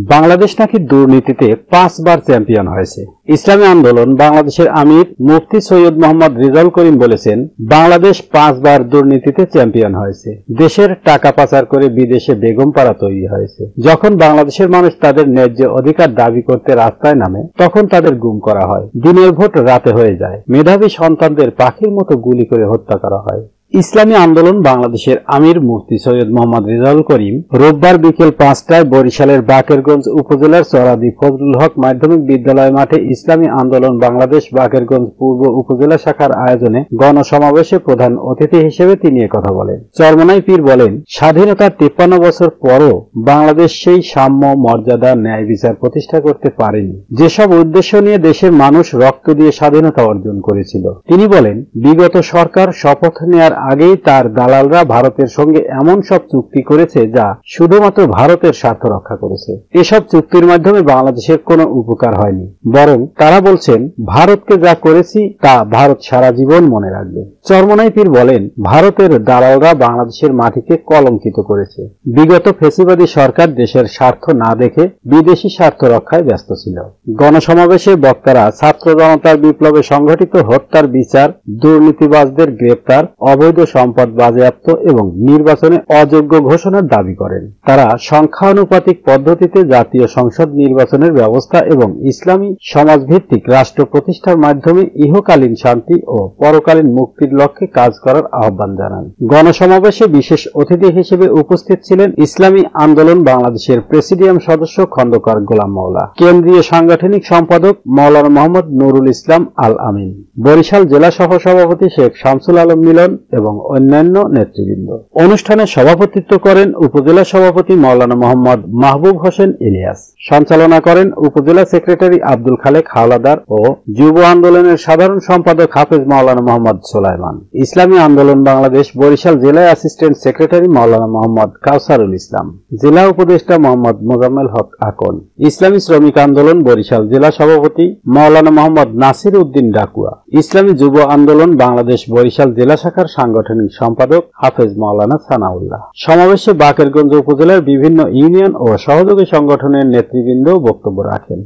বাংলাদেশ নাকি দুর্নীতিতে 5 বার চ্যাম্পিয়ন হয়েছে। ইসলামী আন্দোলন বাংলাদেশের আমির মুফতি সৈয়দ মোহাম্মদ রেজাউল করিম বলেছেন, বাংলাদেশ 5 বার দুর্নীতিতে চ্যাম্পিয়ন হয়েছে। দেশের টাকা পাচার করে বিদেশে বেগমপাড়া তৈরি হয়েছে। যখন বাংলাদেশের মানুষ তাদের ন্যায্য অধিকার দাবি করতে রাস্তায় নামে, তখন তাদের গুম করা হয়। দিনের ভোট রাতে হয়ে যায়। মেধাবী সন্তানদের পাখির মতো গুলি করে হত্যা করা হয়। ইসলামী আন্দোলন বাংলাদেশের আমির মুফতি সৈয়দ মোহাম্মদ রেজাউল করিম রোববার বিকেল 5টায় বরিশালের বাকেরগঞ্জ উপজেলার চরাদি ফজলুল হক মাধ্যমিক বিদ্যালয় মাঠে ইসলামী আন্দোলন বাংলাদেশ বাকেরগঞ্জ পূর্ব উপজেলা শাখার আয়োজনে গণসমাবেশে প্রধান অতিথি হিসেবে তিনি একথা বলেন। চরমনাই পীর বলেন, স্বাধীনতার 53 বছর পরও বাংলাদেশ সেই সাম্য, মর্যাদা, ন্যায় বিচার প্রতিষ্ঠা করতে পারেনি, যেসব উদ্দেশ্য নিয়ে দেশের মানুষ রক্ত দিয়ে স্বাধীনতা অর্জন করেছিল। তিনি বলেন, বিগত সরকার শপথ নেয়ার আগেই তার দালালরা ভারতের সঙ্গে এমন সব চুক্তি করেছে যা শুধুমাত্র ভারতের স্বার্থ রক্ষা করেছে। এসব চুক্তির মাধ্যমে বাংলাদেশের কোনো উপকার হয়নি, বরং তারা বলছেন ভারতকে যা করেছি তা ভারত সারা জীবন মনে রাখবে। চরমনাই পীর বলেন, ভারতের দালালরা বাংলাদেশের মাটিকে কলঙ্কিত করেছে। বিগত ফ্যাসিবাদী সরকার দেশের স্বার্থ না দেখে বিদেশি স্বার্থ রক্ষায় ব্যস্ত ছিল। গণসমাবেশে বক্তারা ছাত্র জনতার বিপ্লবে সংঘটিত হত্যার বিচার, দুর্নীতিবাজদের গ্রেপ্তার, অবৈধ সম্পদ বাজেয়াপ্ত এবং নির্বাচনে অযোগ্য ঘোষণার দাবি করেন। তারা সংখ্যানুপাতিক পদ্ধতিতে জাতীয় সংসদ নির্বাচনের ব্যবস্থা এবং ইসলামী সমাজভিত্তিক রাষ্ট্র প্রতিষ্ঠার মাধ্যমে ইহকালীন শান্তি ও পরকালীন মুক্তির লক্ষ্যে কাজ করার আহ্বান জানান। গণসমাবেশে বিশেষ অতিথি হিসেবে উপস্থিত ছিলেন ইসলামী আন্দোলন বাংলাদেশের প্রেসিডিয়াম সদস্য খন্দকার গোলাম মাওলা, কেন্দ্রীয় সাংগঠনিক সম্পাদক মাওলানা মোহাম্মদ নুরুল ইসলাম আল আমিন, বরিশাল জেলা সহ সভাপতি শেখ শামসুল আলম মিলন এবং অন্যান্য নেতৃবৃন্দ। অনুষ্ঠানে সভাপতিত্ব করেন উপজেলা সভাপতি মাওলানা মোহাম্মদ মাহবুব হোসেন ইলিয়াস। সঞ্চালনা করেন উপজেলা সেক্রেটারি আব্দুল খালেক হাওলাদার ও যুব আন্দোলনের সাধারণ সম্পাদক হাফেজ মাওলানা মোহাম্মদ সোলাইমান। ইসলামী আন্দোলন বাংলাদেশ বরিশাল জেলায় অ্যাসিস্ট্যান্ট সেক্রেটারি মাওলানা মোহাম্মদ কাউসারুল ইসলাম, জেলা উপদেষ্টা মোহাম্মদ মোজাম্মেল হক আকন। ইসলামী শ্রমিক আন্দোলন বরিশাল জেলা সভাপতি মাওলানা মোহাম্মদ নাসির উদ্দিন ডাকুয়া। ইসলামী যুব আন্দোলন বাংলাদেশ বরিশাল জেলা শাখার সাংগঠনিক সম্পাদক হাফেজ মাওলানা সানাউল্লাহ। সমাবেশে বাকেরগঞ্জ উপজেলার বিভিন্ন ইউনিয়ন ও সহযোগী সংগঠনের নেতৃবৃন্দ বক্তব্য রাখেন।